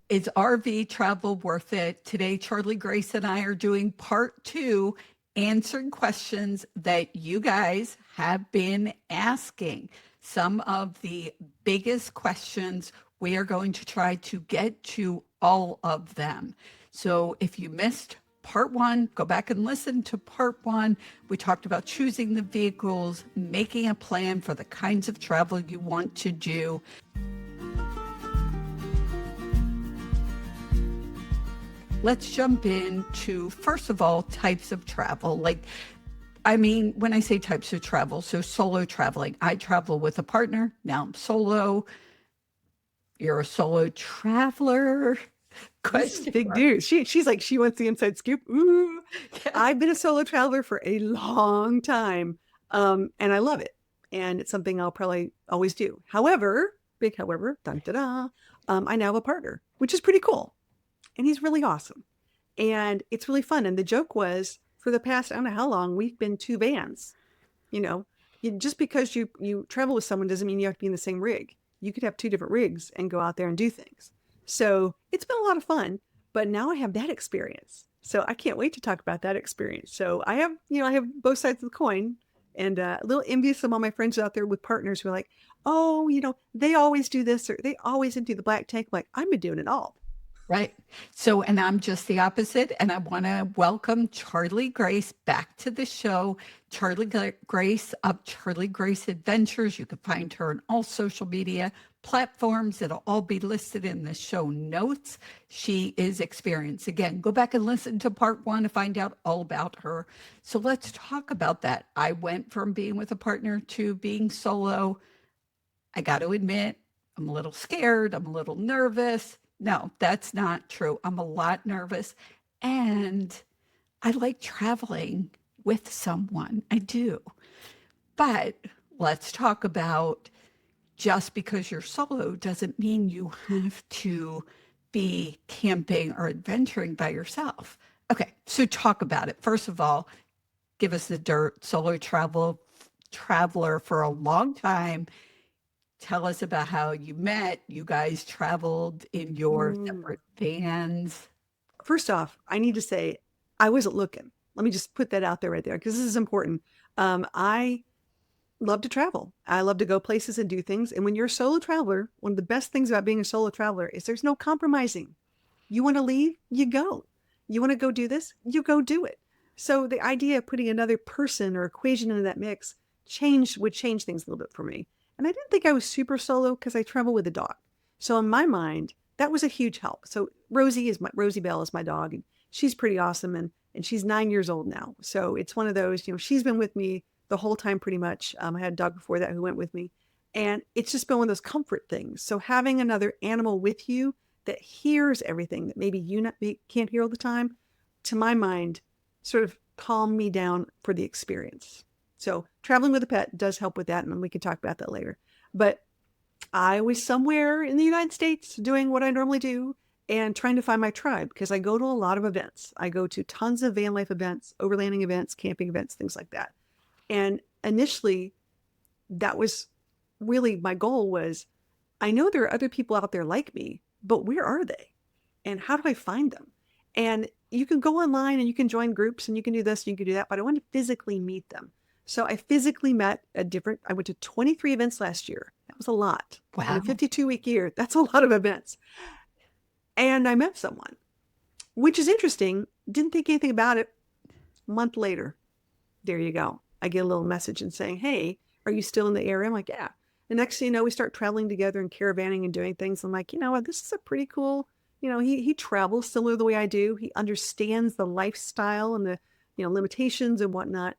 Is RV travel worth it? Today, Charlie, Grace, and I are doing part two, answering questions that you guys have been asking. Some of the biggest questions, we are going to try to get to all of them. So if you missed part one, go back and listen to part one. We talked about choosing the vehicles, making a plan for the kinds of travel you want to do. Let's jump into, first of all, types of travel. When I say types of travel, so solo traveling, I travel with a partner. Now I'm solo. You're a solo traveler? This is Question big mark. news. She's like, she wants the inside scoop. Ooh, Yeah. I've been a solo traveler for a long time, and I love it. And it's something I'll probably always do. However, big however, dun da da, I now have a partner, which is pretty cool, and he's really awesome, and it's really fun. And the joke was, for the past I don't know how long, we've been two vans. You know, just because you travel with someone doesn't mean you have to be in the same rig. You could have two different rigs and go out there and do things. So it's been a lot of fun, but now I have that experience. So I can't wait to talk about that experience. So I have both sides of the coin, and a little envious of all my friends out there with partners who are like, oh, they always do this or they always empty the black tank. I'm like, I've been doing it all. Right. So, and I'm just the opposite. And I want to welcome Charlie Grace back to the show. Grace of Charlie Grace Adventures. You can find her on all social media platforms. It'll all be listed in the show notes. She is experienced. Again, go back and listen to part one to find out all about her. So let's talk about that. I went from being with a partner to being solo. I got to admit, I'm a little scared. I'm a little nervous. No, that's not true. I'm a lot nervous. And I like traveling with someone. I do. But let's talk about, just because you're solo doesn't mean you have to be camping or adventuring by yourself. Okay, so talk about it. First of all, give us the dirt. Traveler for a long time. Tell us about how you met. You guys traveled in your Mm. separate vans. First off, I need to say I wasn't looking. Let me just put that out there right there because this is important. I love to travel. I love to go places and do things. And when you're a solo traveler, one of the best things about being a solo traveler is there's no compromising. You want to leave, you go. You want to go do this, you go do it. So the idea of putting another person or equation into that mix would change things a little bit for me. And I didn't think I was super solo because I travel with a dog. So in my mind, that was a huge help. So Rosie Bell is my dog, and she's pretty awesome, and she's 9 years old now. So it's one of those, she's been with me the whole time pretty much. I had a dog before that who went with me, and it's just been one of those comfort things. So having another animal with you that hears everything that maybe can't hear all the time, to my mind, sort of calm me down for the experience. So traveling with a pet does help with that, and we can talk about that later. But I was somewhere in the United States doing what I normally do and trying to find my tribe because I go to a lot of events. I go to tons of van life events, overlanding events, camping events, things like that. And initially, that was really my goal was, I know there are other people out there like me, but where are they? And how do I find them? And you can go online and you can join groups and you can do this and you can do that, but I want to physically meet them. So I physically met I went to 23 events last year. That was a lot. In a Wow. 52-week year, that's a lot of events. And I met someone, which is interesting. Didn't think anything about it. A month later, there you go. I get a little message and saying, hey, are you still in the area? I'm like, yeah. The next thing you know, we start traveling together and caravanning and doing things. I'm like, you know what, this is a pretty cool, he travels similar to the way I do. He understands the lifestyle and the, limitations and whatnot.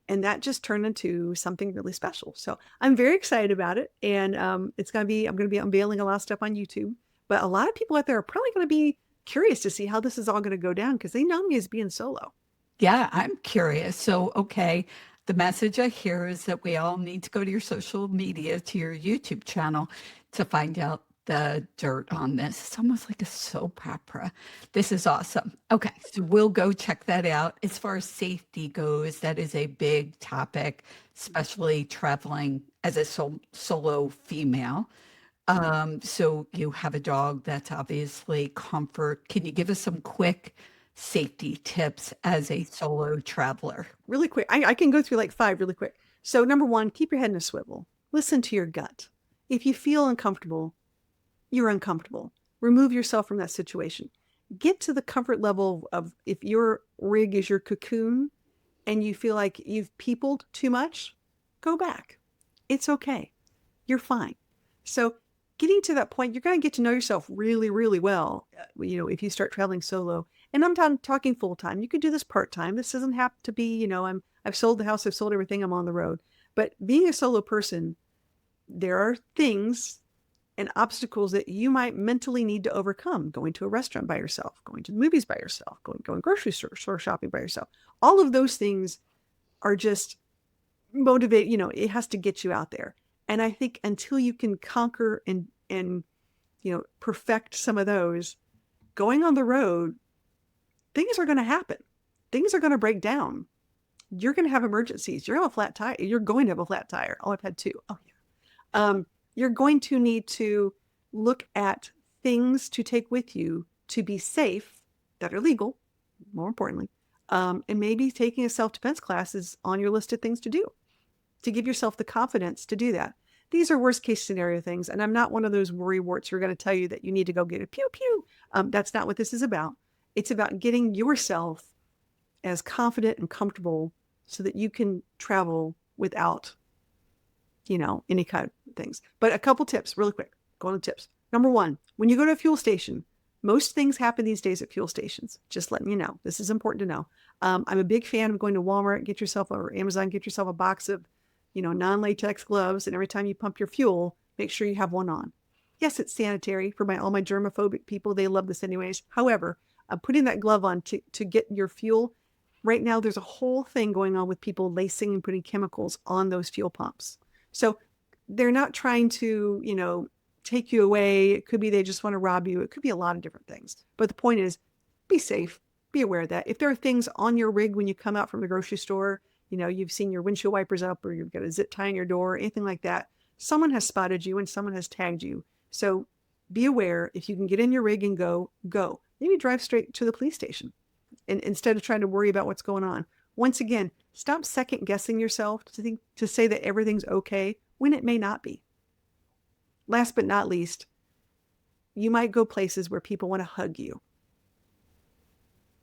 And that just turned into something really special. So I'm very excited about it. And I'm going to be unveiling a lot of stuff on YouTube. But a lot of people out there are probably going to be curious to see how this is all going to go down because they know me as being solo. Yeah, I'm curious. So, okay, the message I hear is that we all need to go to your social media, to your YouTube channel to find out the dirt on this. It's almost like a soap opera. This is awesome. Okay, so we'll go check that out. As far as safety goes, that is a big topic, especially traveling as a solo female. So you have a dog that's obviously comfort. Can you give us some quick safety tips as a solo traveler? Really quick. I can go through like five really quick. So, number one, keep your head in a swivel. Listen to your gut. If you feel uncomfortable, you're uncomfortable. Remove yourself from that situation. Get to the comfort level of if your rig is your cocoon and you feel like you've peopled too much, go back. It's okay. You're fine. So, getting to that point, you're going to get to know yourself really, really well. If you start traveling solo, and I'm talking full time, you could do this part time. This doesn't have to be, I've sold the house, I've sold everything, I'm on the road. But being a solo person, there are things and obstacles that you might mentally need to overcome. Going to a restaurant by yourself, going to the movies by yourself, going grocery store shopping by yourself. All of those things are just motivate, it has to get you out there. And I think until you can conquer and perfect some of those, going on the road, things are going to happen. Things are going to break down. You're going to have emergencies. You're going to have a flat tire. You're going to have a flat tire. Oh, I've had two. Oh, yeah. You're going to need to look at things to take with you to be safe that are legal, more importantly, and maybe taking a self-defense class is on your list of things to do to give yourself the confidence to do that. These are worst case scenario things. And I'm not one of those worry warts who are going to tell you that you need to go get a pew pew. That's not what this is about. It's about getting yourself as confident and comfortable so that you can travel without, any kind of things. But a couple tips really quick. Go on the tips. Number one, when you go to a fuel station, most things happen these days at fuel stations. Just letting you know. This is important to know. I'm a big fan of going to Walmart, or Amazon, get yourself a box of non-latex gloves. And every time you pump your fuel, make sure you have one on. Yes, it's sanitary for all my germophobic people. They love this anyways. However, putting that glove on to get your fuel, right now there's a whole thing going on with people lacing and putting chemicals on those fuel pumps. So they're not trying to, take you away. It could be they just want to rob you. It could be a lot of different things. But the point is, be safe. Be aware of that. If there are things on your rig when you come out from the grocery store, you've seen your windshield wipers up or you've got a zip tie in your door, anything like that, someone has spotted you and someone has tagged you. So be aware. If you can get in your rig and go. Maybe drive straight to the police station instead of trying to worry about what's going on. Once again, stop second guessing yourself to say that everything's okay when it may not be. Last but not least, you might go places where people want to hug you.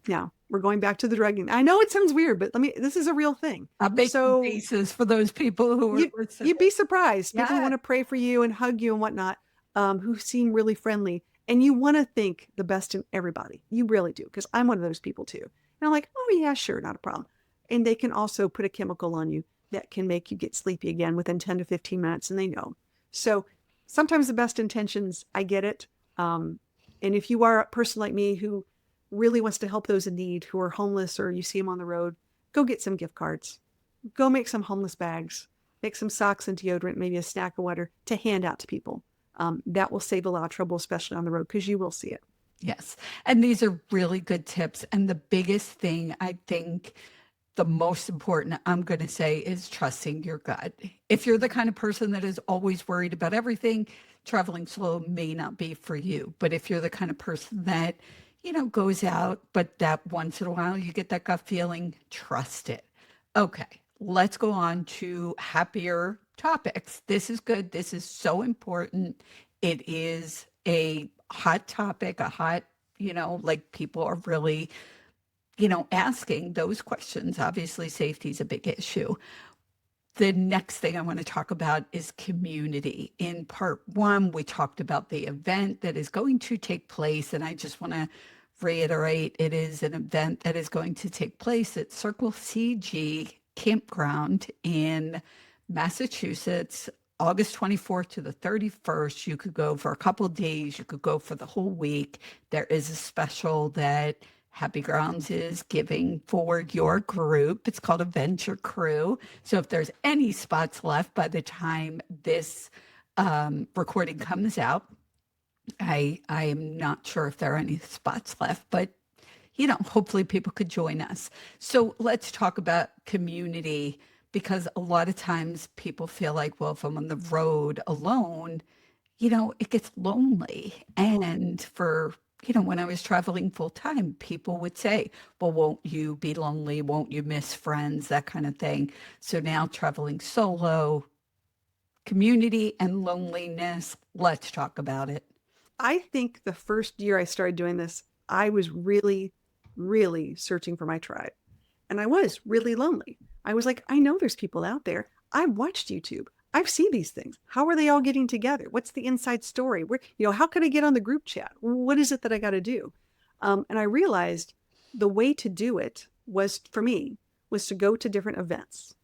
Now, we're going back to the drugging. I know it sounds weird, but this is a real thing. I'm making faces for those people who are listening. You'd be surprised. People want to pray for you and hug you and whatnot, who seem really friendly. And you want to think the best in everybody. You really do, because I'm one of those people too. And I'm like, oh yeah, sure, not a problem. And they can also put a chemical on you that can make you get sleepy again within 10 to 15 minutes, and they know. So sometimes the best intentions, I get it. And if you are a person like me who really wants to help those in need, who are homeless or you see them on the road, go get some gift cards. Go make some homeless bags. Make some socks and deodorant, maybe a snack of water to hand out to people. That will save a lot of trouble, especially on the road, because you will see it. Yes. And these are really good tips. And the biggest thing, I think, the most important, I'm going to say, is trusting your gut. If you're the kind of person that is always worried about everything, traveling slow may not be for you. But if you're the kind of person that, goes out, but that once in a while you get that gut feeling, trust it. Okay, let's go on to happier topics. This is good. This is so important. It is a hot topic, like people are really asking those questions. Obviously, safety is a big issue. The next thing I want to talk about is community. In part one, we talked about the event that is going to take place, and I just want to reiterate, it is an event that is going to take place at Circle CG Campground in Massachusetts, August 24th to the 31st. You could go for a couple of days. You could go for the whole week. There is a special that Happy Grounds is giving for your group. It's called Adventure Crew. So if there's any spots left by the time this recording comes out, I am not sure if there are any spots left, but hopefully people could join us. So let's talk about community, because a lot of times people feel like, well, if I'm on the road alone, it gets lonely. And when I was traveling full time, people would say, well, won't you be lonely? Won't you miss friends? That kind of thing. So now traveling solo, community and loneliness, let's talk about it. I think the first year I started doing this, I was really, really searching for my tribe. And I was really lonely. I was like, I know there's people out there. I've watched YouTube. I've seen these things. How are they all getting together? What's the inside story? How can I get on the group chat? What is it that I got to do? And I realized the way to do it was, for me, was to go to different events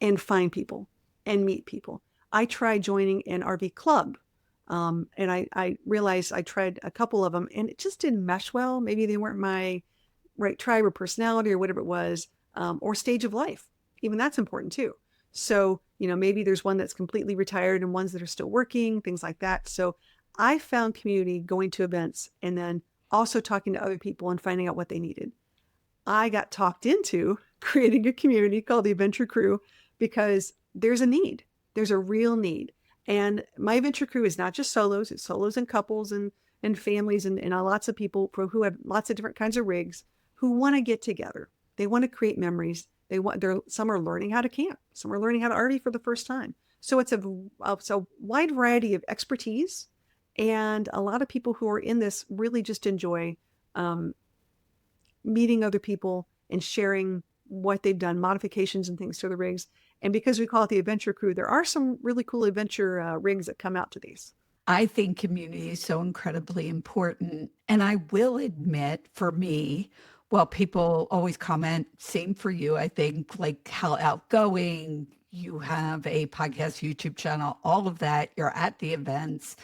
and find people and meet people. I tried joining an RV club. And I realized I tried a couple of them and it just didn't mesh well. Maybe they weren't my right tribe or personality or whatever it was, or stage of life. Even that's important too. So, maybe there's one that's completely retired and ones that are still working, things like that. So I found community going to events and then also talking to other people and finding out what they needed. I got talked into creating a community called the Adventure Crew because there's a need. There's a real need. And my Adventure Crew is not just solos, it's solos and couples and families and lots of people who have lots of different kinds of rigs who want to get together. They want to create memories. Some are learning how to camp. Some are learning how to RV for the first time. So it's a wide variety of expertise. And a lot of people who are in this really just enjoy meeting other people and sharing what they've done, modifications and things to the rigs. And because we call it the Adventure Crew, there are some really cool adventure rigs that come out to these. I think community is so incredibly important. And I will admit, for me, well, people always comment, same for you, I think, like how outgoing you have a podcast, YouTube channel, all of that, you're at the events.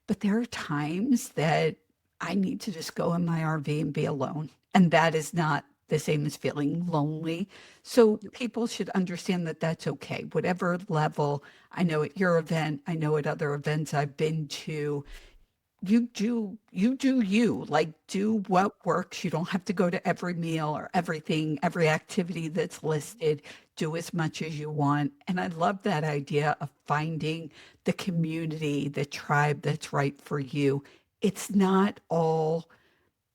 But there are times that I need to just go in my RV and be alone. And that is not the same as feeling lonely. So people should understand that that's okay. Whatever level, I know at your event, I know at other events I've been to, you like do what works. You don't have to go to every meal or everything, every activity that's listed. Do as much as you want. And I love that idea of finding the community, the tribe that's right for you. It's not all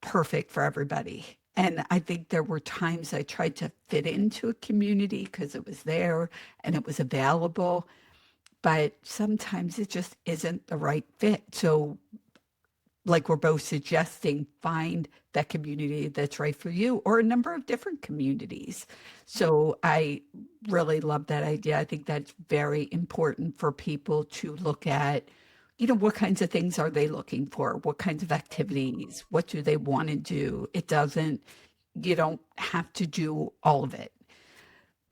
perfect for everybody. And I think there were times I tried to fit into a community because it was there and it was available, but sometimes it just isn't the right fit. So, like we're both suggesting, find that community that's right for you or a number of different communities. So, I really love that idea. I think that's very important for people to look at. What kinds of things are they looking for? What kinds of activities? What do they want to do? You don't have to do all of it.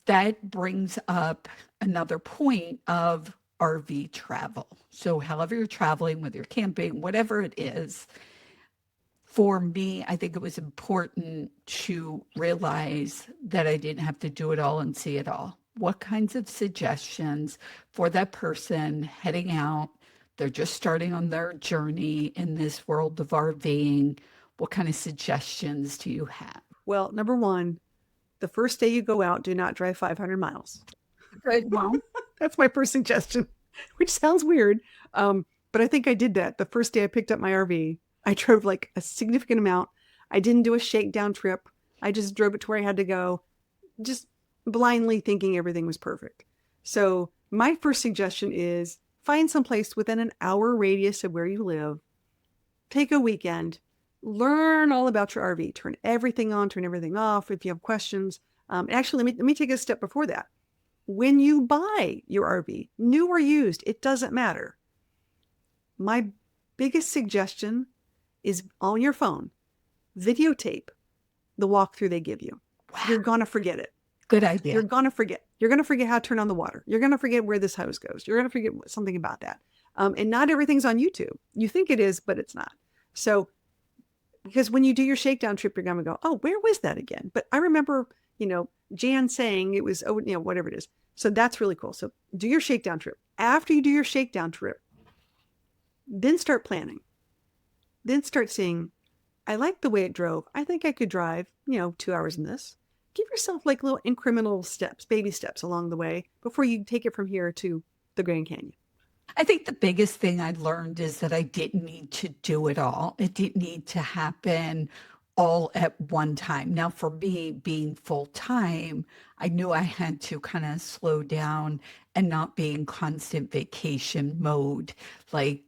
That brings up another point of RV travel. So, however you're traveling, whether you're camping, whatever it is, for me, I think it was important to realize that I didn't have to do it all and see it all. What kinds of suggestions for that person heading out? They're just starting on their journey in this world of RVing. What kind of suggestions do you have? Well, number one, the first day you go out, do not drive 500 miles. Good. Well, That's my first suggestion, which sounds weird. But I think I did that. The first day I picked up my RV, I drove like a significant amount. I didn't do a shakedown trip. I just drove it to where I had to go, just blindly thinking everything was perfect. So my first suggestion is find some place within an hour radius of where you live. Take a weekend, learn all about your RV, turn everything on, turn everything off if you have questions. Actually, let me take a step before that. When you buy your RV, new or used, it doesn't matter. My biggest suggestion is on your phone, videotape the walkthrough they give you. wow, You're going to forget it. good idea. You're going to forget. You're going to forget how to turn on the water. You're going to forget where this hose goes. You're going to forget something about that. And not everything's on YouTube. You think it is, but it's not. So, because when you do your shakedown trip, you're going to go, oh, where was that again? But I remember, Jan saying it was, whatever it is. So that's really cool. So do your shakedown trip. After you do your shakedown trip, then start planning. Then start seeing, I like the way it drove. I think I could drive, 2 hours in this. Give yourself like little incremental steps, baby steps along the way before you take it from here to the Grand Canyon. I think the biggest thing I learned is that I didn't need to do it all. It didn't need to happen all at one time. Now, for me, being full time, I knew I had to kind of slow down and not be in constant vacation mode. Like,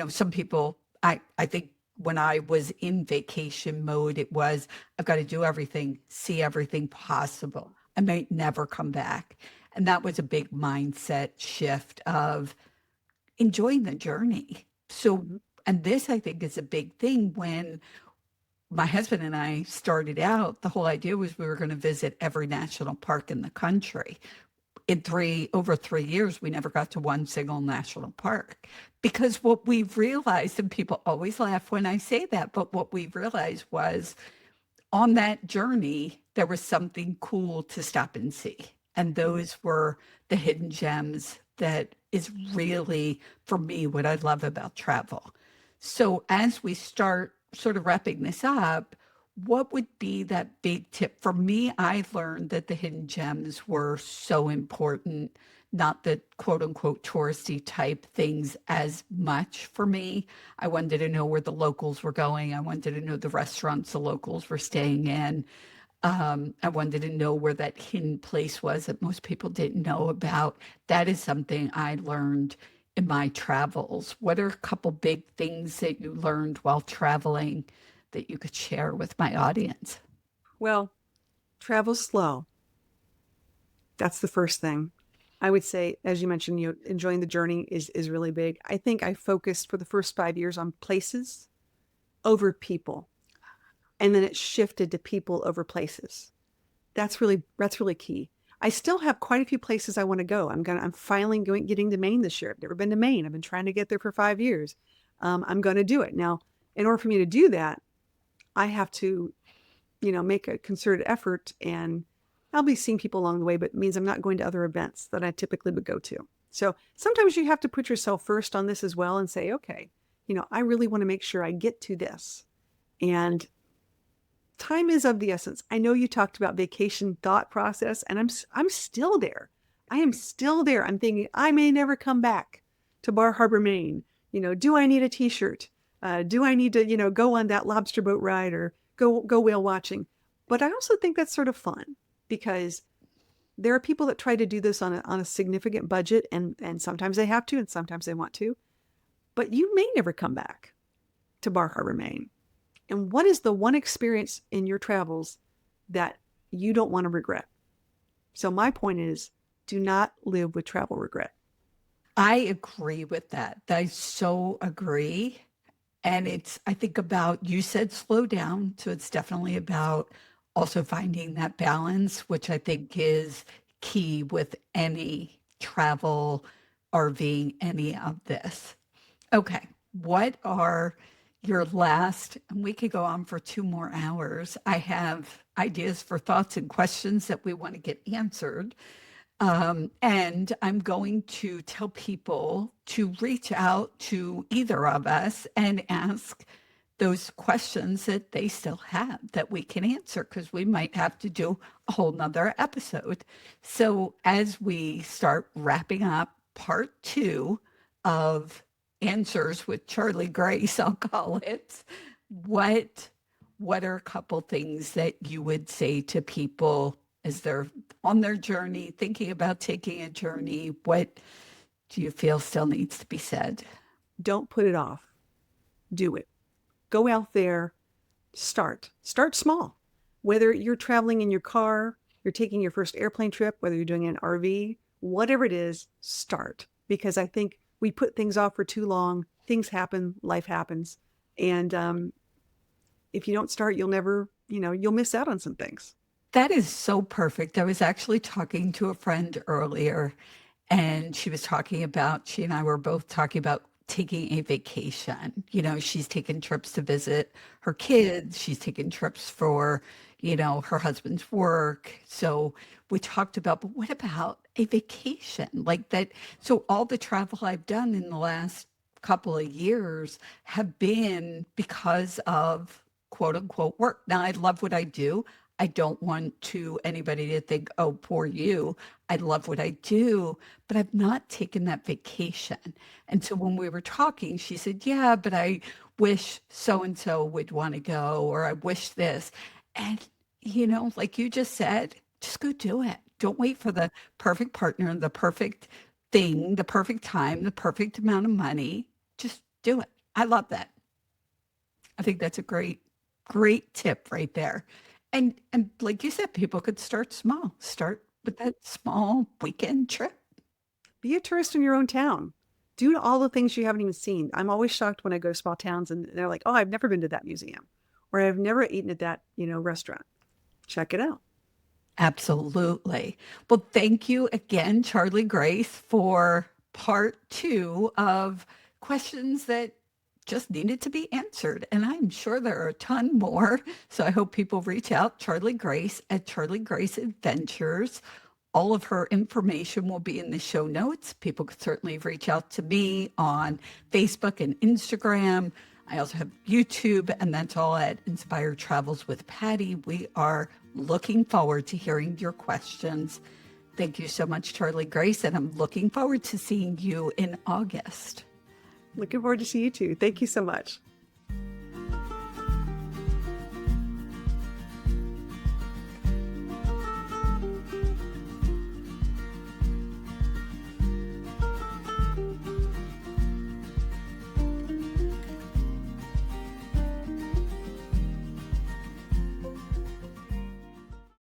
some people, I think when I was in vacation mode, it was, I've got to do everything, see everything possible. I might never come back. And that was a big mindset shift of, enjoying the journey. So, Mhm. and this I think is a big thing. When my husband and I started out, the whole idea was we were going to visit every national park in the country. In over 3 years, we never got to one single national park, because what we realized, and people always laugh when I say that, but what we realized was, on that journey, there was something cool to stop and see. And Mhm. those were the hidden gems that is really, for me, what I love about travel. So, as we start sort of wrapping this up, what would be that big tip? For me, I learned that the hidden gems were so important, not the quote unquote touristy type things as much for me. I wanted to know where the locals were going. I wanted to know the restaurants the locals were staying in. I wanted to know where that hidden place was that most people didn't know about. That is something I learned in my travels. What are a couple big things that you learned while traveling that you could share with my audience? Well, travel slow. That's the first thing. I would say, as you mentioned, enjoying the journey is really big. I think I focused for the first 5 years on places over people, and then it shifted to people over places. That's really key. I still have quite a few places I want to go. I'm finally getting to Maine this year. I've never been to Maine. I've been trying to get there for 5 years. I'm going to do it now. In order for me to do that, I have to, make a concerted effort, and I'll be seeing people along the way, but it means I'm not going to other events that I typically would go to. So sometimes you have to put yourself first on this as well and say, okay, I really want to make sure I get to this. And time is of the essence. I know you talked about vacation thought process, and I'm still there. I am still there. I'm thinking I may never come back to Bar Harbor, Maine. Do I need a T-shirt? Do I need to, go on that lobster boat ride or go whale watching? But I also think that's sort of fun, because there are people that try to do this on a significant budget, and sometimes they have to, and sometimes they want to. But you may never come back to Bar Harbor, Maine. And what is the one experience in your travels that you don't want to regret? So my point is, do not live with travel regret. I agree with that. I so agree. And I think about, you said slow down. So it's definitely about also finding that balance, which I think is key with any travel, RV, any of this. Okay. What are your last, and we could go on for 2 more hours. I have ideas for thoughts and questions that we want to get answered. And I'm going to tell people to reach out to either of us and ask those questions that they still have that we can answer, because we might have to do a whole nother episode. So as we start wrapping up part 2 of Answers with Charlie Grace, I'll call it, what what are a couple things that you would say to people as they're on their journey, thinking about taking a journey? What do you feel still needs to be said? Don't put it off. Do it. Go out there. Start small. Whether you're traveling in your car, you're taking your first airplane trip, whether you're doing an RV, whatever it is, start. Because I think we put things off for too long. Things happen, life happens. And if you don't start, you'll miss out on some things. That is so perfect. I was actually talking to a friend earlier, and she and I were both talking about taking a vacation. She's taken trips to visit her kids, she's taken trips for, her husband's work. So we talked about, but what about a vacation like that? So all the travel I've done in the last couple of years have been because of quote unquote work. Now, I love what I do. I don't want anybody to think, oh, poor you. I love what I do, but I've not taken that vacation. And so when we were talking, she said, yeah, but I wish so and so would want to go, or I wish this. And, like you just said, just go do it. Don't wait for the perfect partner, the perfect thing, the perfect time, the perfect amount of money. Just do it. I love that. I think that's a great tip right there. And like you said, people could start small. Start with that small weekend trip. Be a tourist in your own town. Do all the things you haven't even seen. I'm always shocked when I go to small towns and they're like, "Oh, I've never been to that museum," or "I've never eaten at that, restaurant." Check it out. Absolutely. Well, thank you again, Charlie Grace, for part two of questions that just needed to be answered. And I'm sure there are a ton more. So I hope people reach out, Charlie Grace at Charlie Grace Adventures. All of her information will be in the show notes. People could certainly reach out to me on Facebook and Instagram. I also have YouTube, and that's all at Inspired Travels with Patti. We are looking forward to hearing your questions. Thank you so much, Charlie Grace, and I'm looking forward to seeing you in August. Looking forward to see you too. Thank you so much.